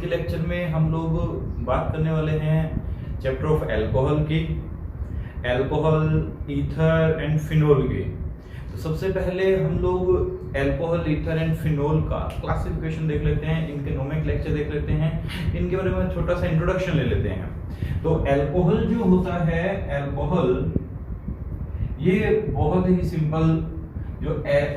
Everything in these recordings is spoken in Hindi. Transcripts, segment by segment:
के लेक्चर में हम लोग बात करने वाले हैं चैप्टर ऑफ अल्कोहल की, अल्कोहल, ईथर एंड फिनोल की। तो सबसे पहले हम लोग अल्कोहल, ईथर एंड फिनोल का क्लासिफिकेशन देख लेते हैं, इनके नोमेनक्लेचर देख लेते हैं, इनके बारे में छोटा सा इंट्रोडक्शन ले लेते हैं। तो अल्कोहल जो होता है, अल्कोहल ये बहुत ही सिंपल,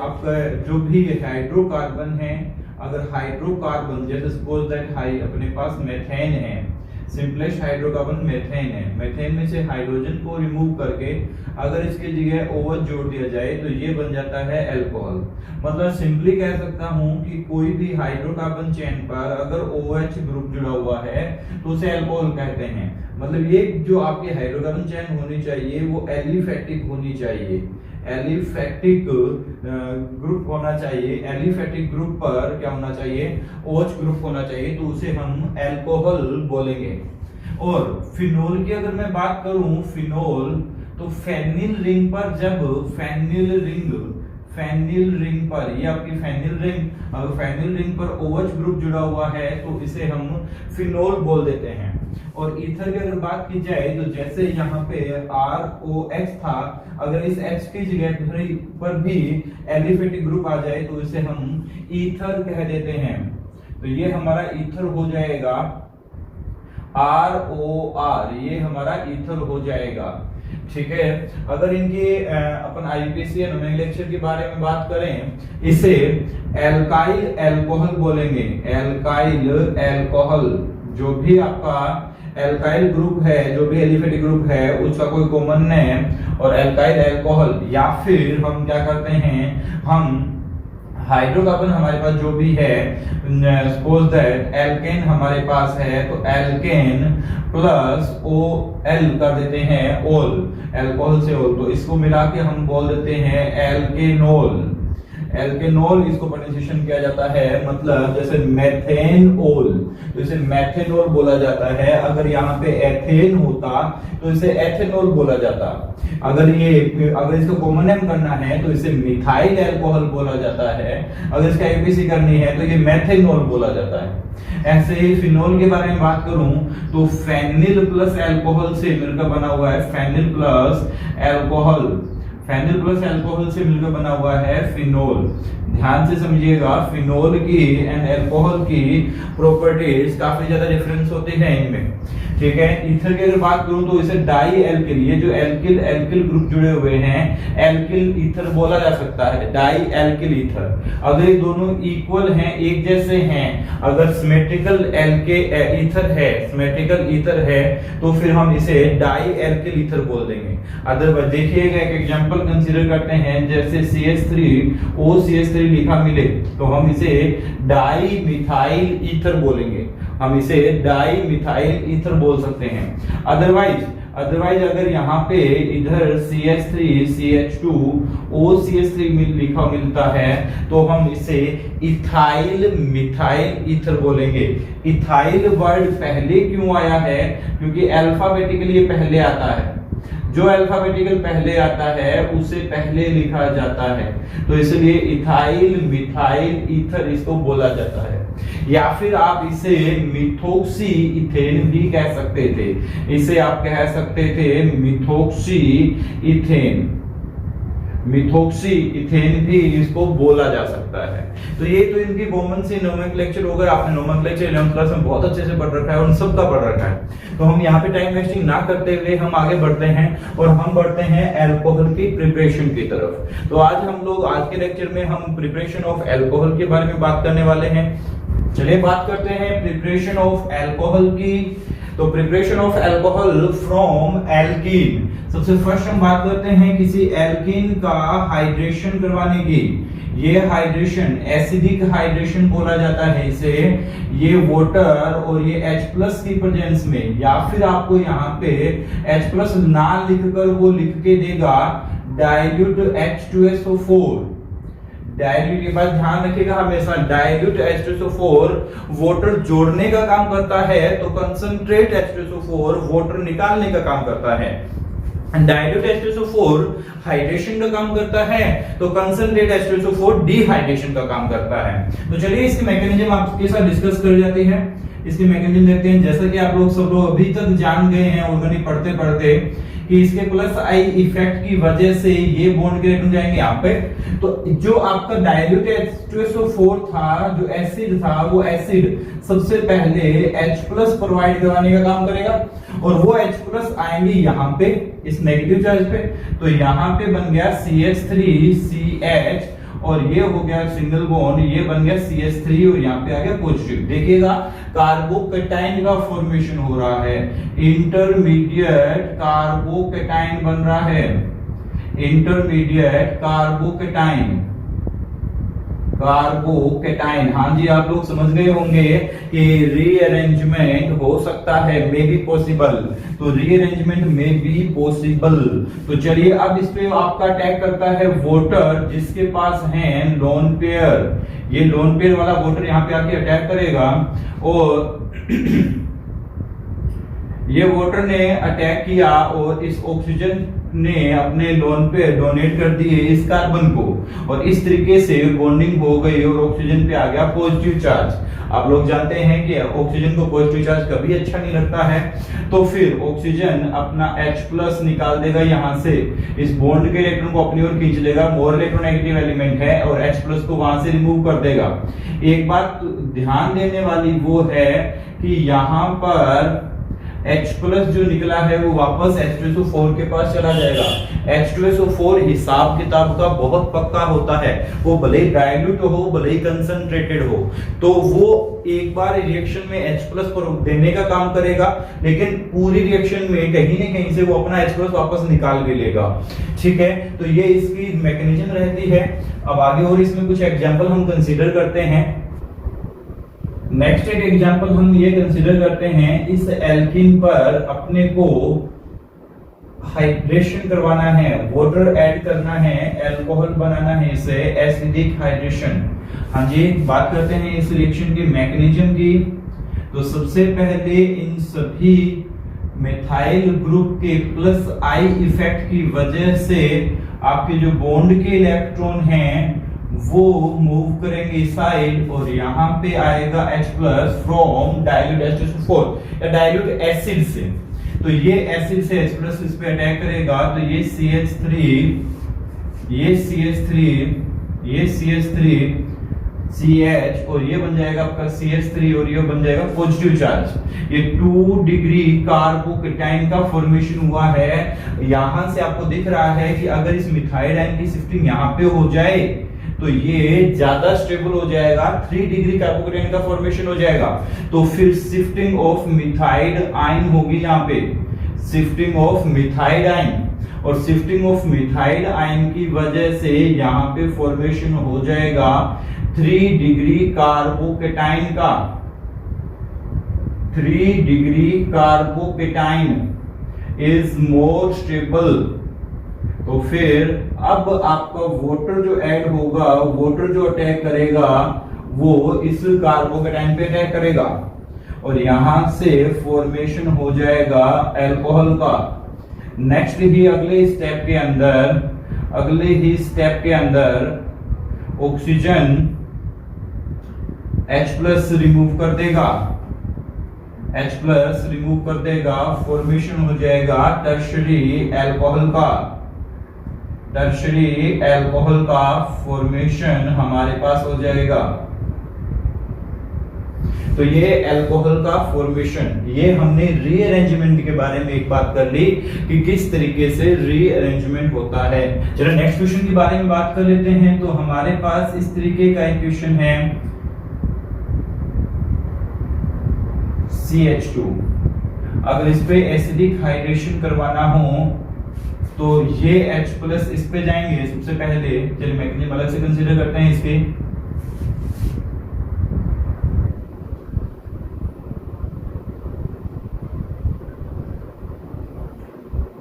आपका जो भी हाइड्रोकार्बन है, अगर हाइड्रोकार्बन जैसे सपोज दैट अपने पास मेथेन है, सिंपलेस्ट हाइड्रोकार्बन मेथेन है, मेथेन में से हाइड्रोजन को रिमूव करके अगर इसके जगह OH जोड़ दिया जाए तो ये बन जाता है अल्कोहल। मतलब सिंपली कह सकता हूं कि कोई भी हाइड्रोकार्बन चेन पर अगर OH ग्रुप जुड़ा हुआ है तो उसे अल्कोहल कहते हैं। मतलब ये जो आपकी हाइड्रोकार्बन चेन होनी चाहिए वो एलिफैटिक होनी चाहिए, एलिफैटिक ग्रुप होना चाहिए। एलिफैटिक ग्रुप पर क्या होना चाहिए? OH ग्रुप होना चाहिए, तो उसे हम अल्कोहल बोलेंगे। और फिनोल की अगर मैं बात करूं, फिनोल तो फेनिल रिंग पर, जब फेनिल रिंग पर, ये आपकी फेनिल रिंग, अगर फेनिल रिंग पर OH ग्रुप जुड़ा हुआ है तो इसे हम फिनोल बोल देते हैं। और ईथर की अगर बात की जाए तो जैसे यहाँ पे ROH था, अगर इस H की जगह पर भी एलिफैटिक ग्रुप आ जाए तो इसे हम ईथर कह देते हैं। तो ये हमारा ईथर हो जाएगा, ROR, ये हमारा ईथर हो जाएगा। ठीक है। अगर इनके अपन आईपीसी या नोमेनक्लेचर के बारे में बात करें, इसे एल्काइल अल्कोहल बोलेंगे। एल्काइल अल्कोहल, जो भी आपका एल्काइल ग्रुप है, जो भी एलिफैटिक ग्रुप है, उसका कोई कॉमन नेम और एल्काइल अल्कोहल। या फिर हम क्या करते हैं, हम हाइड्रोकार्बन हमारे पास जो भी है, सपोज दैट एल्केन हमारे पास है तो एल्केन प्लस OL कर देते हैं, ओल, अल्कोहल से ओल, तो इसको मिला के हम बोल देते हैं एल्केनोल। एल्केनोल इसको प्रोनाउंसिएशन किया जाता है, मतलब जैसे मेथेनोल तो इसे मेथेनोल बोला जाता है। अगर यहाँ पे एथेन होता तो इसे एथेनोल बोला जाता। अगर इसका कॉमन नेम करना है तो इसे मिथाइल अल्कोहल बोला जाता है। अगर इसका एपीसी करनी है तो ये मेथेनोल बोला जाता है। ऐसे ही फिनोल के बारे में बात करूं तो फेनिल प्लस अल्कोहल से मिलकर बना हुआ है, phenyl plus alcohol, phenyl plus alcohol से मिलकर बना हुआ है फिनोल। ध्यान से समझिएगा, फिनोल की एंड अल्कोहल की प्रॉपर्टीज काफी ज्यादा डिफरेंस होते हैं इनमें। ठीक है। ईथर की अगर बात करूं तो इसे डाई एल्किल, ये जो एल्किल ग्रुप जुड़े हुए हैं, एल्किल ईथर बोला जा सकता है, डाई एल्किल ईथर। अगर ये दोनों इक्वल हैं, एक जैसे हैं, अगर सिमेट्रिकल सिमेट्रिकल ईथर है तो फिर हम इसे डाई एल्किल ईथर बोल देंगे। अदरवाइज देखिएगा, एक एग्जांपल कंसीडर करते हैं, जैसे CH3OCH3 लिखा मिले तो हम इसे डाई मिथाइल ईथर बोलेंगे, हम इसे डाई मिथाइल ईथर बोल सकते हैं। अदरवाइज अगर यहाँ पे इधर CH3CH2OCH3 लिखा मिलता है तो हम इसे इथाइल मिथाइल ईथर बोलेंगे। इथाइल वर्ड पहले क्यों आया है? क्योंकि अल्फाबेटिकली पहले आता है, जो अल्फाबेटिकल पहले आता है उसे पहले लिखा जाता है, तो इसलिए इथाइल मिथाइल ईथर इसको बोला जाता है। या फिर आप इसे मिथोक्सी इथेन भी कह सकते थे, इसे आप कह सकते थे मिथोक्सी इथेन भी इसको बोला जा सकता है। तो ये तो इनकी कॉमन सी नोमेनक्लेचर हो गया। आपने नोमेनक्लेचर 11th क्लास में बहुत अच्छे से पढ़ रखा है, उन सब का पढ़ रखा है। तो हम यहाँ पे टाइम वेस्टिंग ना करते हुए हम आगे बढ़ते हैं और हम बढ़ते हैं अल्कोहल की प्रिपरेशन की तरफ। तो आज के लेक्चर में हम प्रिपरेशन ऑफ अल्कोहल के बारे में बात करने वाले हैं। चलिए बात करते हैं प्रिपरेशन ऑफ अल्कोहल की। तो preparation of alcohol from alkene. सबसे फर्स्ट हम बात करते हैं किसी एल्कीन का हाइड्रेशन करवाने की। ये हाइड्रेशन एसिडिक हाइड्रेशन बोला जाता है इसे। ये वाटर और ये H+ की प्रेजेंस में, या फिर आपको यहाँ पे H+ ना लिखकर वो लिख के देगा डाइल्यूट H2SO4। डाइल्यूट के बाद ध्यान रखिएगा हमेशा, डाइल्यूट H2SO4 वाटर जोड़ने का काम करता है, तो कंसंट्रेट H2SO4 वाटर निकालने का काम करता है। डाइल्यूट H2SO4 हाइड्रेशन का काम करता है, तो कंसंट्रेट H2SO4 डिहाइड्रेशन का काम करता है। तो चलिए इसकी मैकेनिज्म आपके साथ डिस्कस कर जाते हैं। इसके मैकेनिज्म देखते हैं। जैसा कि आप लोग सब लोग अभी तक जान गए हैं ऑर्गेनिक पढ़ते पढ़ते कि इसके प्लस आई इफेक्ट की वजह से ये बॉन्ड के इलेक्ट्रॉन जाएंगे यहाँ पे। तो जो आपका डाइल्यूट H2SO4 था, जो एसिड था, वो एसिड सबसे पहले H+ प्रोवाइड करवाने का काम करेगा और वो H+ आएंगे यहाँ पे इस नेगेटिव चार्ज पे। तो यहाँ पे बन गया CH3CH और ये हो गया सिंगल बॉन्ड, ये बन गया CH3 और यहाँ पे आ गया पॉजिटिव। देखिएगा कार्बोकेटाइन का फॉर्मेशन हो रहा है, इंटरमीडिएट कार्बोकेटाइन बन रहा है, इंटरमीडिएट कार्बोकेटाइन। हाँ जी, आप लोग समझ गए होंगे कि रीअरेंजमेंट हो सकता है, मे बी पॉसिबल। तो रीअरेंजमेंट में बी पॉसिबल। तो चलिए अब इस पे आपका अटैक करता है वोटर, जिसके पास है लोन पेयर। ये लोन पेयर वाला वोटर यहाँ पे आके अटैक करेगा और ये वोटर ने अटैक किया और इस ऑक्सीजन ने अपने लोन पे डोनेट कर दिए इस कार्बन को और इस तरीके से बॉन्डिंग हो गई और ऑक्सीजन पे आ गया पॉजिटिव चार्ज। आप लोग जानते हैं कि ऑक्सीजन को पॉजिटिव चार्ज कभी अच्छा नहीं लगता है, तो फिर ऑक्सीजन अपना H+ निकाल देगा यहाँ से, इस बॉन्ड के इलेक्ट्रॉन को अपनी ओर खींच लेगा, मोर इलेक्ट्रोनेगेटिव एलिमेंट है, और H+ को वहां से रिमूव कर देगा। एक बात ध्यान देने वाली वो है कि यहाँ पर H+ जो निकला है वो वापस H2SO4 के पास चला जाएगा। H2SO4 हिसाब किताब का बहुत पक्का होता है, वो भले ही डाइल्यूट हो, भले ही कंसंट्रेटेड हो, तो वो एक बार रिएक्शन में H+ पर देने का काम करेगा, लेकिन पूरी रिएक्शन में कहीं न कहीं से वो अपना H+ वापस निकाल के लेगा। ठीक है, तो ये इसकी मैकेनिज्म रहती है। अब आगे और इसमें कुछ एग्जांपल हम कंसीडर करते हैं। नेक्स्ट एक एग्जांपल हम ये कंसीडर करते हैं, इस एल्कीन पर अपने को हाइड्रेशन करवाना है, वाटर ऐड करना है, अल्कोहल बनाना है, इसे एसिडिक हाइड्रेशन। हाँ जी, बात करते हैं इस रिएक्शन के मैकेनिज्म की। तो सबसे पहले इन सभी मिथाइल ग्रुप के प्लस आई इफेक्ट की वजह से आपके जो बॉन्ड के इलेक्ट्रॉन हैं वो मूव करेंगे साइड और यहाँ पे आएगा H+ फ्रॉम डाइल्यूट H2SO4 या डाइल्यूट एसिड से। तो ये एसिड से H+ इस पे अटैक करेगा, तो ये CH3, ये CH3, ये CH3 CH और ये बन जाएगा आपका CH3 और ये बन जाएगा पॉजिटिव चार्ज। ये 2 डिग्री कार्बोकेटाइन का फॉर्मेशन हुआ है। यहां से आपको दिख रहा है कि अगर इस मिथाइल आयन की शिफ्टिंग यहाँ पे हो जाए तो ये ज्यादा स्टेबल हो जाएगा, 3 डिग्री कार्बोकेटाइन का फॉर्मेशन हो जाएगा। तो फिर शिफ्टिंग ऑफ मिथाइल आयन होगी यहाँ पे, शिफ्टिंग ऑफ मिथाइल आयन, और शिफ्टिंग ऑफ मिथाइल आयन की वजह से यहाँ पे फॉर्मेशन हो जाएगा 3 डिग्री कार्बोकेटाइन का। 3 degree carbocation is more stable. तो फिर अब आपका वाटर जो ऐड होगा, वाटर जो अटैक करेगा वो इस कार्बोकेटाइन पे अटैक करेगा और यहां से फॉर्मेशन हो जाएगा अल्कोहल का। नेक्स्ट ही अगले स्टेप के अंदर ऑक्सीजन H+ रिमूव कर देगा, H+ रिमूव कर देगा, फॉर्मेशन हो जाएगा टर्शरी अल्कोहल का। टर्शरी अल्कोहल का फॉर्मेशन हमारे पास हो जाएगा। तो ये अल्कोहल का फॉर्मेशन, ये हमने रीअरेंजमेंट के बारे में एक बात कर ली कि किस तरीके से रीअरेंजमेंट होता है। चलो नेक्स्ट क्वेश्चन के बारे में बात कर लेते हैं। तो हमारे पास इस तरीके का एक क्वेश्चन है, CH2। अगर इस पे एसिडिक हाइड्रेशन करवाना हो तो ये H+ इस पे जाएंगे सबसे पहले। चलिए मैकेनिज्म अलग से कंसीडर करते हैं इसके।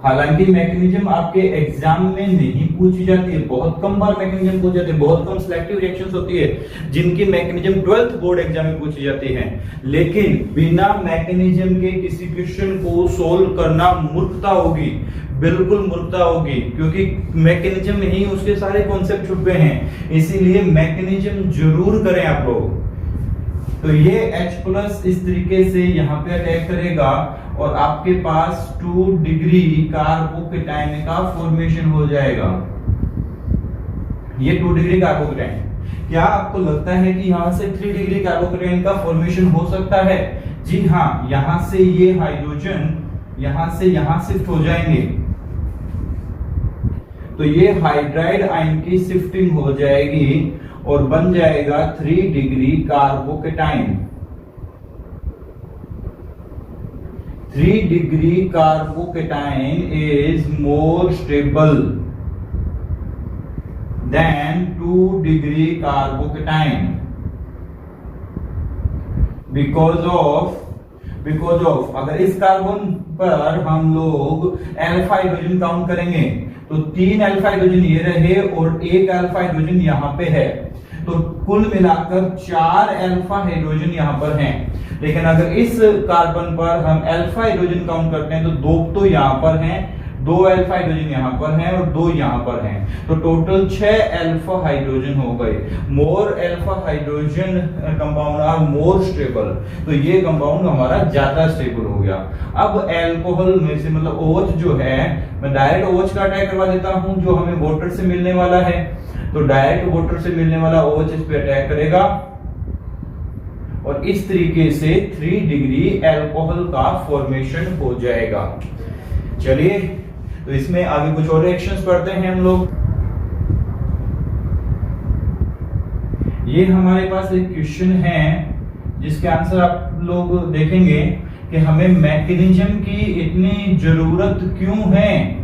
हालांकि मैकेनिज्म आपके एग्जाम में नहीं पूछी जाती है, बहुत कम बार मैकेनिज्म पूछी जाती है, बहुत कम सिलेक्टिव रिएक्शंस होती है जिनकी मैकेनिज्म 12th बोर्ड एग्जाम में पूछी जाती है। लेकिन बिना मैकेनिज्म के किसी क्वेश्चन को सोल्व करना मूर्खता होगी, बिल्कुल मूर्खता होगी, क्योंकि मैकेनिज्म में ही उसके सारे कॉन्सेप्ट छुपे हैं। इसीलिए मैकेनिज्म जरूर करें आप लोग। तो ये H+ इस तरीके से यहाँ पे अटैक करेगा और आपके पास 2 डिग्री कार्बोकेटाइन का फॉर्मेशन हो जाएगा। ये 2 डिग्री कार्बोकेटाइन। क्या आपको लगता है कि यहाँ से 3 डिग्री कार्बोकेटाइन का फॉर्मेशन हो सकता है? जी हाँ, यहाँ से ये हाइड्रोजन यहाँ से यहाँ शिफ्ट हो जाएंगे, तो ये हाइड्राइड आयन की शिफ्टिंग हो जाएगी और बन जाएगा 3 degree carbocation. 3 degree carbocation is more stable then 2 degree carbocation because of अगर इस कार्बन पर हम लोग अल्फा हाइड्रोजन काउंट करेंगे तो 3 अल्फा हाइड्रोजन ये रहे और 1 अल्फा हाइड्रोजन यहाँ पे है, तो कुल मिलाकर 4 अल्फा हाइड्रोजन यहाँ पर हैं। लेकिन अगर इस कार्बन पर हम अल्फा हाइड्रोजन काउंट करते हैं तो 2 तो यहाँ पर हैं, 2 अल्फा हाइड्रोजन यहाँ पर हैं और 2 यहाँ पर हैं, तो टोटल 6 अल्फा हाइड्रोजन हो गए। More alpha hydrogen compound are more stable, तो ये कंपाउंड हमारा ज्यादा स्टेबल हो गया। अब अल्कोहल में से मतलब OH जो है, मैं डायरेक्ट OH का अटैक करवा देता हूं जो हमें वाटर से मिलने वाला है। तो डायरेक्ट वाटर से मिलने वाला OH इस पे अटैक करेगा और इस तरीके से 3 डिग्री अल्कोहल का फॉर्मेशन हो जाएगा। चलिए, तो इसमें आगे कुछ और रिएक्शंस पढ़ते हैं हम लोग। ये हमारे पास एक क्वेश्चन है जिसके आंसर आप लोग देखेंगे कि हमें मैकेनिज्म की इतनी जरूरत क्यों है,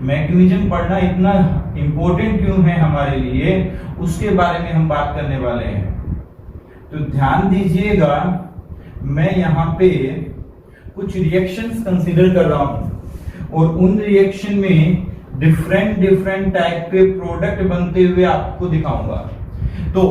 मैकेनिज्म पढ़ना इतना इंपॉर्टेंट क्यों है हमारे लिए, उसके बारे में हम बात करने वाले हैं। तो ध्यान दीजिएगा, मैं यहाँ पे कुछ रिएक्शंस कंसीडर कर रहा हूं और उन रिएक्शन में डिफरेंट टाइप के प्रोडक्ट बनते हुए आपको दिखाऊंगा। तो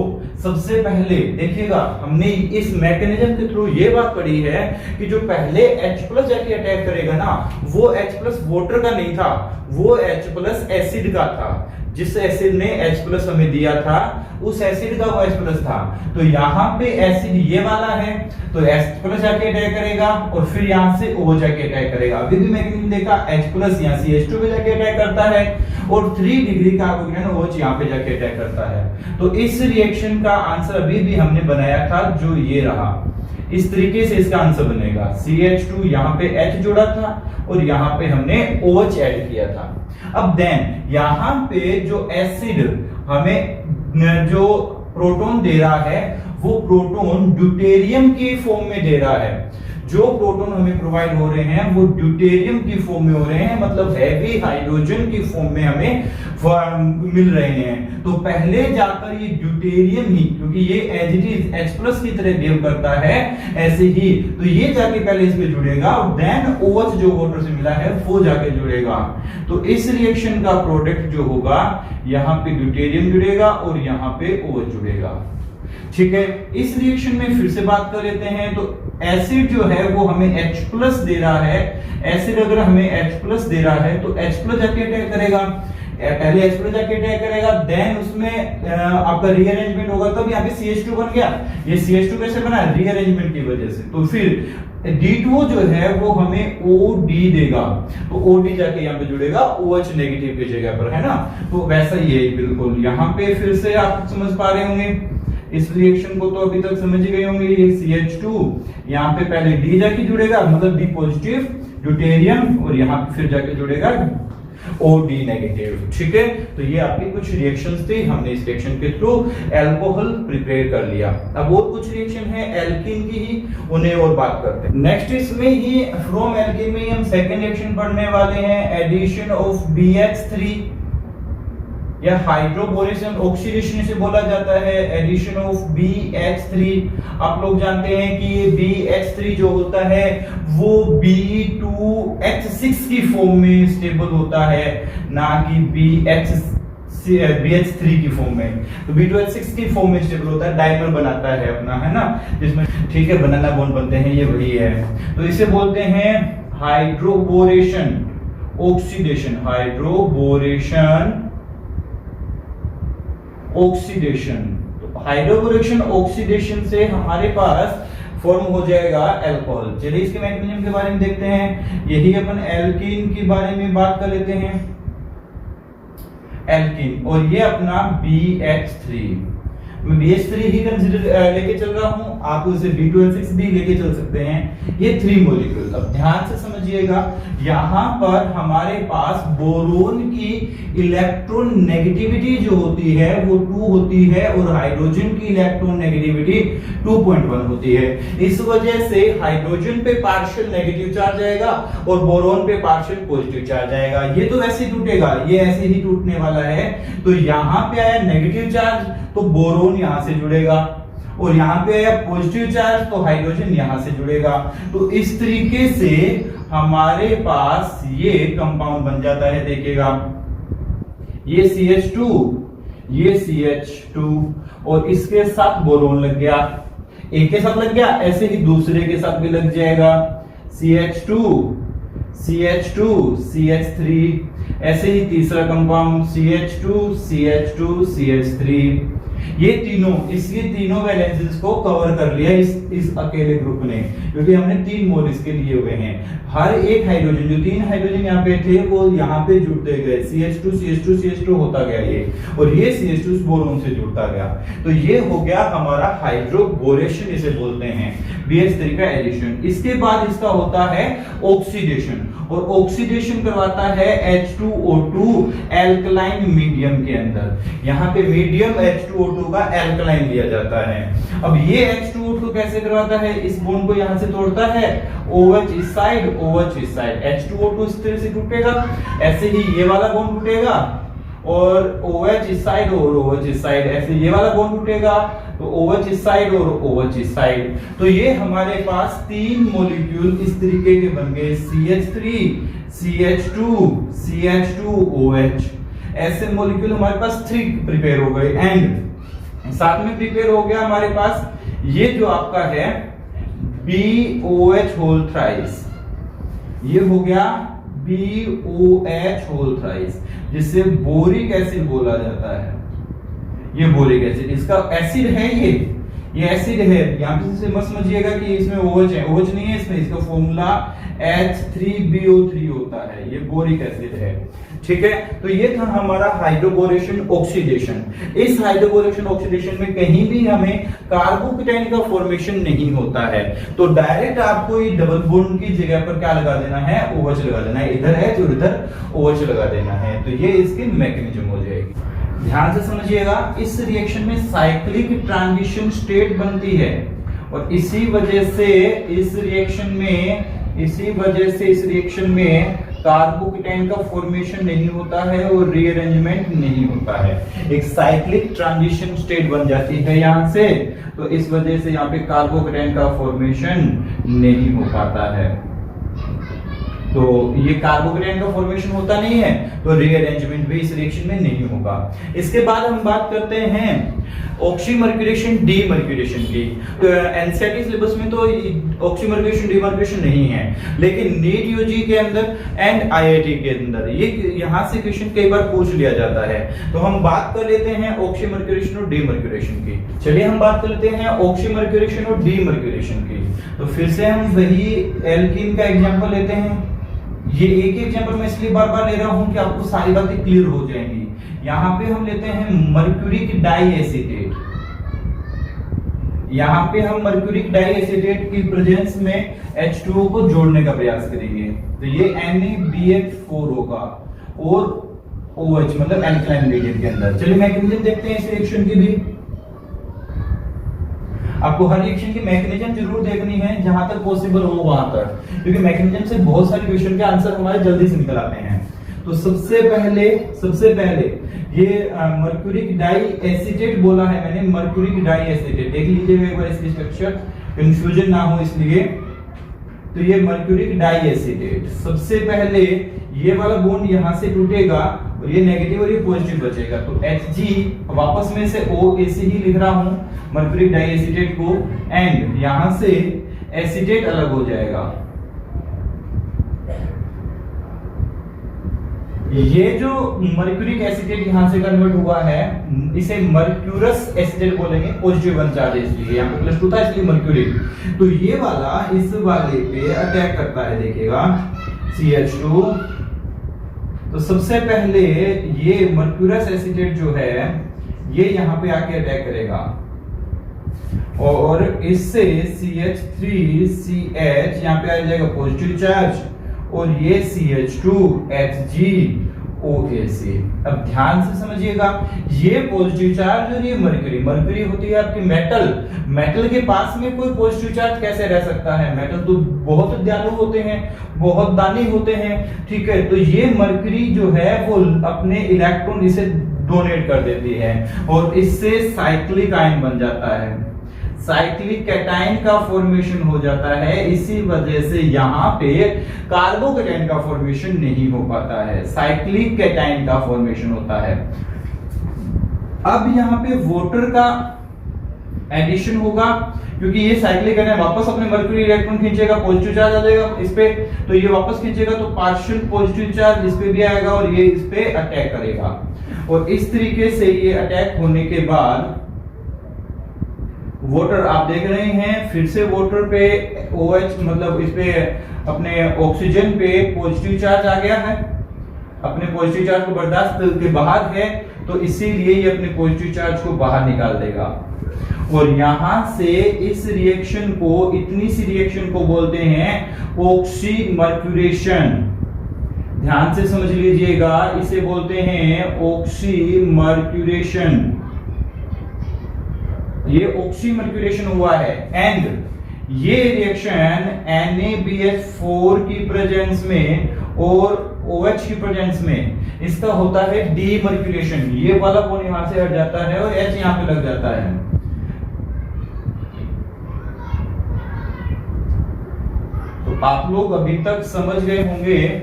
सबसे पहले देखिएगा, हमने इस मैकेनिज्म के थ्रू ये बात पढ़ी है कि जो पहले H+ जाके अटैक करेगा ना, वो H+ वाटर का नहीं था, वो H+ एसिड का था। जिस एसिड ने H+ हमें दिया था उस एसिड का वो H+ था। तो यहाँ पे एसिड ये वाला है, तो H+ जाके अटैक करेगा और फिर यहाँ से O जाके अटैक करेगा। अभी भी मैकेनिज्म देखा, H+ यहाँ CH2 पे जाके अटैक करता है और 3 डिग्री कार्बोकेटाइन OH यहाँ पे जाके अटैक करता है। तो इस रिएक्शन का आंसर अभी भी हमने बनाया था जो ये रहा। इस तरीके से इसका आंसर बनेगा, CH2 यहाँ पे H जोड़ा था और यहाँ पे हमने OH ऐड किया था। अब देन यहाँ पे जो एसिड हमें जो प्रोटॉन दे रहा है वो प्रोटॉन ड्यूटेरियम की फॉर्म में दे रहा है। जो प्रोटॉन हमें प्रोवाइड हो रहे हैं वो ड्यूटेरियम की फॉर्म में हो रहे हैं, मतलब हैवी हाइड्रोजन की फॉर्म में हमें मिल रहे हैं। तो पहले जाकर ये ड्यूटेरियम ही, क्योंकि ये एज इट इज H+ की तरह बिहेव करता है ऐसे ही, तो ये जाके पहले इस पे जुड़ेगा और देन OH जो वाटर से मिला है वो जाके जुड़ेगा। तो इस रिएक्शन का प्रोडक्ट जो होगा, यहाँ पे ड्यूटेरियम जुड़ेगा और यहाँ पे OH जुड़ेगा। ठीक है, इस रिएक्शन में फिर से बात कर लेते हैं। तो एसिड जो है वो हमें H+ दे रहा है। एसिड अगर हमें H+ दे रहा है तो H+ जाके अटैक करेगा, पहले H+ जाके अटैक करेगा, देन उसमें आपका रीअरेंजमेंट होगा, तब यहाँ पे CH2 बन गया। ये CH2 कैसे बना? रीअरेंजमेंट की वजह से। तो फिर D2 जो है वो हमें OD देगा, तो OD जाके यहाँ पे जुड़ेगा OH नेगेटिव की जगह पर, है ना। तो वैसा ही है बिल्कुल। यहाँ पे फिर से आप समझ पा रहे होंगे इस रिएक्शन को, तो अभी तक समझ गए होंगे। ये CH2 यहाँ पे पहले D जाके जुड़ेगा, मतलब D पॉजिटिव ड्यूटेरियम, और यहाँ पे फिर जाके जुड़ेगा OD नेगेटिव। ठीक है, तो ये आपकी कुछ रिएक्शंस थी, हमने इस रिएक्शन के थ्रू अल्कोहल प्रिपेयर कर लिया। अब और कुछ रिएक्शन है एल्कीन की ही, उन्हें और बात करते हैं। नेक्स्ट इसमें ही फ्रॉम एल्कीन में ही हम सेकंड रिएक्शन पढ़ने वाले हैं, एडिशन ऑफ BH3 या हाइड्रोबोरेशन ऑक्सीडेशन से बोला जाता है, एडिशन ऑफ BH3। आप लोग जानते हैं कि ये BH3 जो होता है वो B2H6 की फॉर्म में स्टेबल होता है, ना कि BH3 की फॉर्म में। तो B2H6 की फॉर्म में स्टेबल होता है, डाइमर बनाता है अपना, है ना, जिसमें ठीक है बनाना बॉन्ड बनते हैं, ये वही है। तो इसे बोलते हैं हाइड्रोबोरेशन ऑक्सीडेशन, हाइड्रोबोरेशन ऑक्सीडेशन। तो हाइड्रोबोरेशन ऑक्सीडेशन से हमारे पास फॉर्म हो जाएगा अल्कोहल। चलिए इसके मैकेनिज्म के बारे में देखते हैं। यही अपन एल्कीन के बारे में बात कर लेते हैं। एल्कीन, और ये अपना BH3, मैं BH3 ही कंसीडर लेके चल रहा हूं, आप उसे B12 भी लेके चल सकते हैं। ये 3 मॉलिक्यूल। अब ध्यान से समझिएगा, यहां पर हमारे पास बोरोन की इलेक्ट्रॉन नेगेटिविटी जो होती है वो 2 होती है और हाइड्रोजन की इलेक्ट्रॉन नेगेटिविटी 2.1 होती है। इस वजह से हाइड्रोजन पे पार्शियल नेगेटिव चार्ज आएगा और बोरोन पे पार्शियल पॉजिटिव चार्ज आएगा। ये तो वैसे ही टूटेगा, ये ऐसे ही टूटने वाला है। तो यहां पे आया नेगेटिव चार्ज तो बोरोन यहां से जुड़ेगा, और यहां पे आया पॉजिटिव चार्ज तो हाइड्रोजन यहां से जुड़ेगा। तो इस तरीके से हमारे पास ये कंपाउंड बन जाता है। देखिएगा, ये CH2, ये CH2 और इसके साथ बोरोन लग गया। एक के साथ लग गया, ऐसे ही दूसरे के साथ भी लग जाएगा। CH2, CH2, CH3, ऐसे ही तीसरा कंपाउंड CH2, CH2, CH3। ये तीनों वैलेंसेस को कवर कर लिया इस अकेले ग्रुप ने, क्योंकि हमने 3 मोल इसके लिए हुए हैं। हर एक हाइड्रोजन, जो 3 हाइड्रोजन यहाँ पे थे वो यहाँ पे जुड़ते गए, CH2 CH2 CH2 होता गया ये, और ये CH2 बोरोन से जुड़ता गया। तो ये हो गया हमारा हाइड्रोबोरेशन, इसे बोलते हैं, BH3 का एडिशन। इसके बाद इसका होता है ऑक्सीडेशन, और ऑक्सीडेशन करवाता है H2O2 एल्कलाइन मीडियम के अंदर। यहाँ पे मीडियम H2O2 का एल्कलाइन लिया जाता है। अब ये H2O2 कैसे करवाता है, इस बॉन्ड को यहां से तोड़ता है, OH इस साइड, OH इस साइड, H2O2 इस तरह से टूटेगा, ऐसे ही ये वाला बॉन्ड टूटेगा, और OH इस साइड और OH इस साइड, ऐसे ये वाला बॉन्ड टूटेगा, तो OH इस साइड और OH इस साइड। तो ये हमारे पास 3 मॉलिक्यूल इस तरीके के बन गए, CH3, CH2, CH2OH। ऐसे मॉलिक्यूल हमारे पास 3 प्रिपेयर हो गए। एंड साथ में प्रिपेयर हो गया हमारे पास ये जो आपका है BOH होल थ्राइस, ये हो गया BOH होल थ्राइस, जिसे बोरिक एसिड बोला जाता है। ये बोरिक एसिड, इसका एसिड है, ये एसिड है। यहां पे से मत समझिएगा कि इसमें OH है, OH नहीं है इसमें, इसका फॉर्मूला H3BO3 होता है, ये बोरिक एसिड है। ठीक है, तो ये था हमारा हाइड्रोबोरेशन ऑक्सीडेशन। इस हाइड्रोबोरेशन ऑक्सीडेशन में कहीं भी हमें कार्बोकेटाइन का फॉर्मेशन नहीं होता है, तो डायरेक्ट आपको ये डबल बॉन्ड की जगह पर क्या लगा देना है, OH लगा देना है। इधर है तो इधर OH लगा देना है। तो ये इसकी मैकेनिज्म हो जाएगी। ध्यान से समझिएगा, इस रिएक्शन में साइक्लिक ट्रांजिशन स्टेट बनती है, और इसी वजह से इस रिएक्शन में कार्बोकेटाइन का फॉर्मेशन नहीं होता है और रीअरेंजमेंट नहीं होता है। एक साइक्लिक ट्रांजिशन स्टेट बन जाती है यहां से, तो इस वजह से यहाँ पे कार्बोकेटाइन का फॉर्मेशन नहीं हो पाता है। तो ये कार्बोकेटाइन का फॉर्मेशन होता नहीं है, तो रीअरेंजमेंट भी इस रिएक्शन में नहीं होगा। इसके बाद हम बात करते हैं ऑक्सीमर्क्यूरेशन डीमर्क्यूरेशन की। एनसीईआरटी सिलेबस में तो ऑक्सीमर्क्यूरेशन डीमर्क्यूरेशन नहीं है, लेकिन नीट यूजी के अंदर एंड आईआईटी के अंदर ये यहां से क्वेश्चन कई बार पूछ लिया जाता है। तो हम बात कर लेते हैं ऑक्सीमर्क्यूरेशन और डीमर्क्यूरेशन की। चलिए हम बात कर लेते हैं ऑक्सीमर्क्यूरेशन और डीमर्क्यूरेशन की। तो फिर से हम वही एल्कीन का एग्जांपल लेते हैं। ये एक एग्जांपल मैं इसलिए बार बार ले रहा हूं कि आपको सारी बातें क्लियर हो जाएंगी। यहां पे हम लेते हैं मर्क्यूरिक डाई एसीटेट। यहां पे हम मर्क्यूरिक डाई एसीटेट की प्रेजेंस में H2O को जोड़ने का प्रयास करेंगे, तो ये NaBH4 होगा और OH मतलब एल्कलाइन मीडियम के अंदर। चलिए मैकेनिज्म देखते हैं इस रिएक्शन की भी। आपको हर रिएक्शन की मैकेनिज्म जरूर देखनी है जहां तक पॉसिबल हो वहां तक, क्योंकि मैकेनिज्म से बहुत सारे क्वेश्चन के आंसर हमारे जल्दी से निकल आते हैं। तो सबसे पहले ये मर्क्यूरिक डाई एसीटेट बोला है मैंने, मर्क्यूरिक डाई एसीटेट देख लीजिएगा एक बार इसकी स्ट्रक्चर, कंफ्यूजन ना हो इसलिए। तो ये मर्क्यूरिक डाई एसीटेट, सबसे पहले ये वाला बॉन्ड यहां से टूटेगा और ये नेगेटिव और ये पॉजिटिव बचेगा, तो Hg वापस में से OAC ही लिख रहा हूं मर्क्यूरिक डाई एसीटेट को, एंड यहां से एसीटेट अलग हो जाएगा। ये जो मर्क्यूरिक एसिटेट यहाँ से कन्वर्ट हुआ है इसे मर्क्यूरस एसिटेट बोलेंगे, पॉजिटिव वन चार्ज है इसलिए, यहाँ पे +2 था इसलिए मर्क्यूरिक। तो ये वाला इस वाले पे अटैक करता है, देखिएगा CH2। तो सबसे पहले ये मर्क्यूरस एसिटेट जो है ये यहाँ पे आके अटैक करेगा और इससे CH3CH यहाँ पे आ जाएगा पॉजिटिव चार्ज और ये CH2HgOAC। अब ध्यान से समझिएगा, ये पॉजिटिव चार्ज और ये मरकरी, मरकरी होती है आपकी मेटल, मेटल के पास में कोई पॉजिटिव चार्ज कैसे रह सकता है? मेटल तो बहुत दयालु होते हैं, बहुत दानी होते हैं, ठीक है। तो ये मरकरी जो है वो अपने इलेक्ट्रॉन इसे डोनेट कर देती है और इससे साइक्लिक आयन बन जाता है, साइक्लिक कैटायन का फॉर्मेशन हो जाता है। इसी वजह से यहाँ पे कार्बोकैटायन का फॉर्मेशन नहीं हो पाता है, साइक्लिक कैटायन का फॉर्मेशन होता है। अब यहाँ पे वाटर का एडिशन होगा क्योंकि ये साइक्लिक कैटायन वापस अपने मर्क्यूरी इलेक्ट्रॉन खींचेगा, पॉजिटिव चार्ज आ जाएगा इस पे, तो ये वापस खींचेगा तो पार्शियल पॉजिटिव चार्ज इस पे भी आएगा और ये इस पे अटैक करेगा। और इस तरीके से ये अटैक होने के बाद वाटर आप देख रहे हैं, फिर से वाटर पे OH मतलब इस पे अपने ऑक्सीजन पे पॉजिटिव चार्ज आ गया है, अपने पॉजिटिव चार्ज को बर्दाश्त के बाहर है, तो इसीलिए ये अपने पॉजिटिव चार्ज को बाहर निकाल देगा। और यहां से इस रिएक्शन को, इतनी सी रिएक्शन को बोलते हैं ऑक्सीमर्क्यूरेशन। ध्यान से समझ लीजिएगा, इसे बोलते हैं ऑक्सीमर्क्यूरेशन। ये ऑक्सीमर्क्यूरेशन हुआ है एंड ये रिएक्शन NaBH4 की प्रेजेंस में और OH की प्रेजेंस में इसका होता है डीमर्क्यूरेशन। ये वाला बॉन्ड यहां से हट जाता है और H यहां पे लग जाता है। तो आप लोग अभी तक समझ गए होंगे,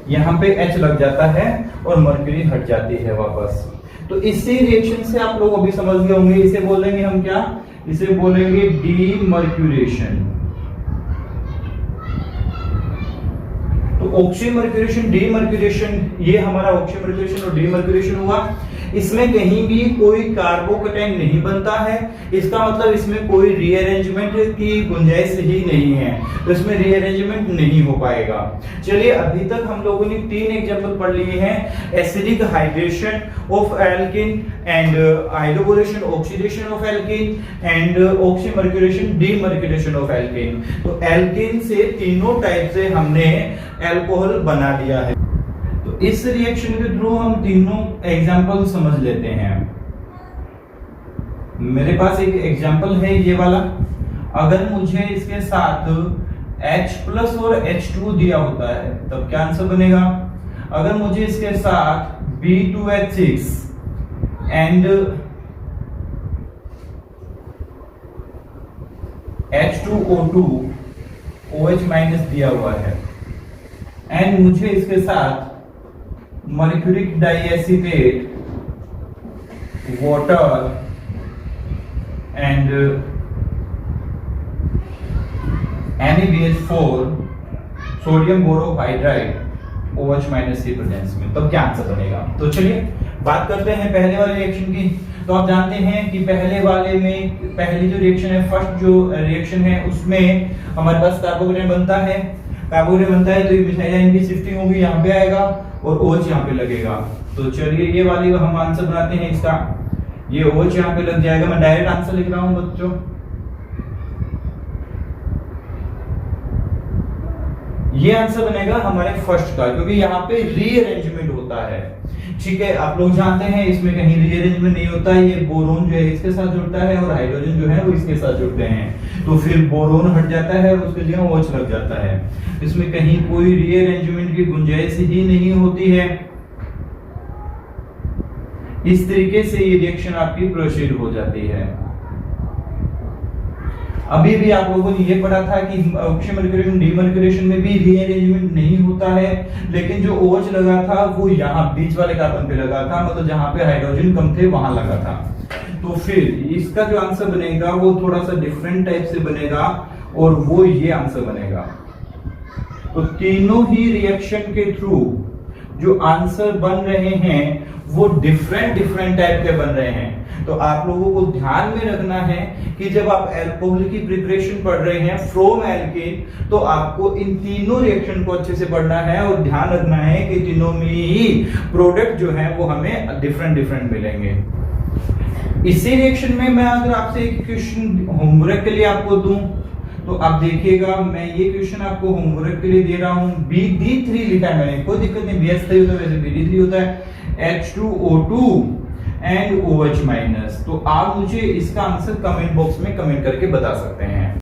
यहां पे H लग जाता है और मर्क्यूरी हट जाती है वापस। तो इसी रिएक्शन से आप लोग अभी समझ गए होंगे, इसे बोलेंगे हम क्या? इसे बोलेंगे डीमर्क्यूरेशन। तो ऑक्सीमर्क्यूरेशन, डीमर्क्यूरेशन, ये हमारा ऑक्सीमर्क्यूरेशन और डीमर्क्यूरेशन हुआ। इसमें कहीं भी कोई कार्बोकैटायन नहीं बनता है, इसका मतलब इसमें कोई रीअरेंजमेंट की गुंजाइश ही नहीं है, तो इसमें रीअरेंजमेंट नहीं हो पाएगा। चलिए अभी तक हम लोगों ने 3 एग्जांपल पढ़ लिए हैं, acidic hydration of alkene and hydroboration oxidation of alkene and oxymercuration demercuration of alkene. तो एल्कीन से तीनों टाइप से हमने अल्कोहल बना लिया है। तो इस रिएक्शन के थ्रू हम तीनों एग्जांपल समझ लेते हैं। मेरे पास एक एग्जांपल है ये वाला, अगर मुझे इसके साथ H+ और H2 दिया होता है तब क्या आंसर बनेगा? अगर मुझे इसके साथ B2H6 एंड H2O2 OH- दिया हुआ है एंड मुझे इसके साथ mercuric diacetate, water and NaBH4 sodium borohydride OH- की प्रेजेंस में, तब क्या आंसर बनेगा? तो चलिए बात करते हैं पहले वाले रिएक्शन की। तो आप जानते हैं कि पहले वाले में, पहली जो रिएक्शन है, फर्स्ट जो रिएक्शन है उसमें हमारे पास कार्बोकैटायन बनता है, कार्बोकैटायन बनता है तो ये मिथाइल आयन की शिफ्टिंग होगी, यहाँ पे आएगा और OH यहाँ पे लगेगा। तो चलिए ये वाली हम आंसर बनाते हैं इसका, ये OH यहाँ पे लग जाएगा। मैं डायरेक्ट आंसर लिख रहा हूं बच्चों, ये आंसर बनेगा हमारे फर्स्ट का, क्योंकि यहाँ पे रीअरेंजमेंट होता है। ठीक है, आप लोग जानते हैं इसमें कहीं रीअरेंजमेंट नहीं होता है, ये बोरोन जो है इसके साथ जुड़ता है और हाइड्रोजन जो है वो इसके साथ जुड़ते हैं, तो फिर बोरोन हट जाता है और उसके जगह OH लग जाता है। इसमें कहीं कोई रीअरेंजमेंट की गुंजाइश ही नहीं होती है। इस तरीके से ये रिएक्शन आपकी प्रोसीड हो जाती है। अभी भी आप लोगों ने ये पढ़ा था कि ऑक्सीमर्क्यूरेशन डीमर्क्यूरेशन में भी रीअरेंजमेंट नहीं होता है, लेकिन जो OH लगा था वो यहाँ बीच वाले कार्बन पे लगा था, मतलब जहां पे हाइड्रोजन कम थे वहां लगा था। तो फिर इसका जो आंसर बनेगा वो थोड़ा सा डिफरेंट टाइप से बनेगा और वो ये आंसर बनेगा। तो तीनों ही रिएक्शन के थ्रू जो आंसर बन रहे हैं वो डिफरेंट डिफरेंट टाइप के बन रहे हैं। तो आप लोगों को ध्यान में रखना है कि जब आप अल्कोहल की प्रिपरेशन पढ़ रहे हैं फ्रॉम एल्केन, तो आपको इन तीनों रिएक्शन को अच्छे से पढ़ना है और ध्यान रखना है कि तीनों में ही प्रोडक्ट जो है वो हमें डिफरेंट डिफरेंट मिलेंगे। इसी रिएक्शन में मैं अगर आपसे एक क्वेश्चन होमवर्क के लिए आपको दूं, तो आप देखिएगा मैं ये क्वेश्चन आपको होमवर्क के लिए दे रहा हूं। BD3 लिखा है मैंने, कोई दिक्कत नहीं, BH3 होता है वैसे BD3 होता है, H2O2 एंड OH माइनस। तो आप मुझे इसका आंसर कमेंट बॉक्स में कमेंट करके बता सकते हैं।